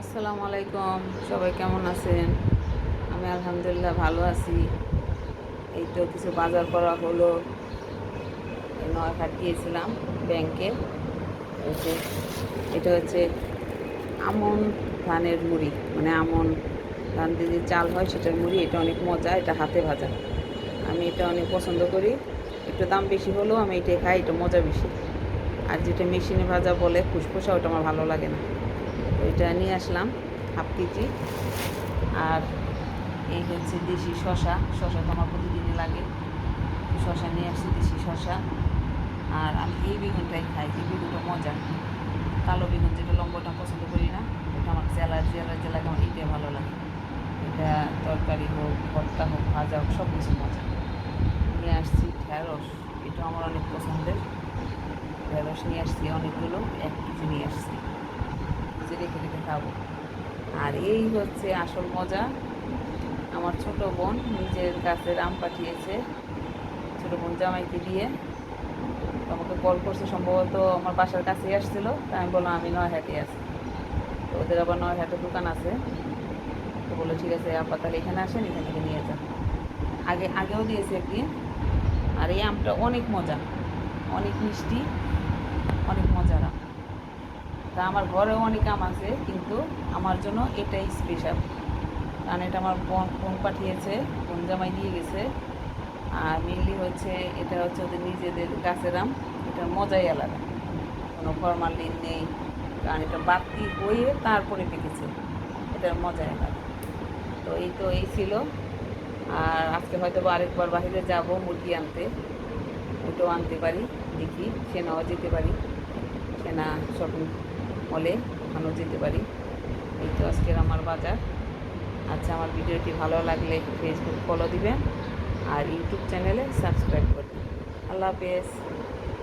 আসসালামু আলাইকুম, সবাই কেমন আছেন? আমি আলহামদুলিল্লাহ ভালো আছি। এই তো কিছু বাজার করা হলো। এই নয়হাট গিয়েছিলাম ব্যাংকে। ওই যে এটা হচ্ছে আমন ধানের মুড়ি, মানে আমন ধান দিয়ে যে চাল হয় সেটার মুড়ি। এটা অনেক মজা, এটা হাতে ভাজা। আমি এটা অনেক পছন্দ করি। একটু দাম বেশি হলেও আমি এটাই খাই, এটা মজা বেশি। আর যেটা মেশিনে ভাজা বলে ফুসফুসা, ওটা আমার ভালো লাগে না। তো এটা নিয়ে আসলাম হাফ কেজি। আর এই হচ্ছে দেশি শশা। শশা তো আমার প্রতিদিনই লাগে। শশা নিয়ে আসছি, দেশি শশা। আর আমি এই বেগুনটাই খাই, এই বেগুনটা মজা। কালো বেগুন যেটা লম্বাটা পছন্দ করি না, ওটা আমার কাছে অ্যালার্জি অ্যালার্জি লাগে। আমার এইটাই ভালো লাগে। এটা তরকারি হোক, ভর্তা হোক, ভাজা হোক, সব কিছু মজা। নিয়ে আসছি ঢ্যাঁড়স, এটা আমার অনেক পছন্দের। ঢ্যাঁড়স নিয়ে আসছি অনেকগুলো, 1 কেজি নিয়ে আসছি। যে রেখে রেখে খাবো। আর এই হচ্ছে আসল মজা। আমার ছোট বোন নিজের গাছের আম পাঠিয়েছে, ছোটো বোন জামাইকে দিয়ে। আমাকে কল করছে, সম্ভবত আমার বাসার কাছেই আসছিলো। তা আমি বললাম আমি নয়হাটে আছি। তো ওদের আবার নয়হাটে দোকান আছে। তো বললো ঠিক আছে আপা, তাহলে এখানে আসেন, এখান থেকে নিয়ে যান। আগেও দিয়েছে একদিন। আর এই আমটা অনেক মজা, অনেক মিষ্টি, অনেক মজার আম। তা আমার ঘরেও অনেক আম আছে, কিন্তু আমার জন্য এটাই স্পেশাল। কারণ এটা আমার বোন পাঠিয়েছে, বোন জামাই দিয়ে গেছে। আর মেনলি হচ্ছে এটা হচ্ছে ওদের নিজেদের গাছের আম। এটার মজাই আলাদা, কোনো ফরমালিন নেই। কারণ এটা বাতি হয়ে তারপরে পেকেছে, এটার মজাই আলাদা। তো এই ছিল। আর আজকে হয়তো বা আরেকবার বাইরে যাব মুরগি আনতে, ওটাও আনতে পারি, দেখি সেনাও যেতে পারি, সেনা শপিং মলে ওখানেও যেতে পারি। এই তো আজকের আমার বাজার। আচ্ছা, আমার ভিডিওটি ভালো লাগলে ফেসবুক ফলো দিবেন আর ইউটিউব চ্যানেলে সাবস্ক্রাইব করবেন। আল্লাহ হাফেজ।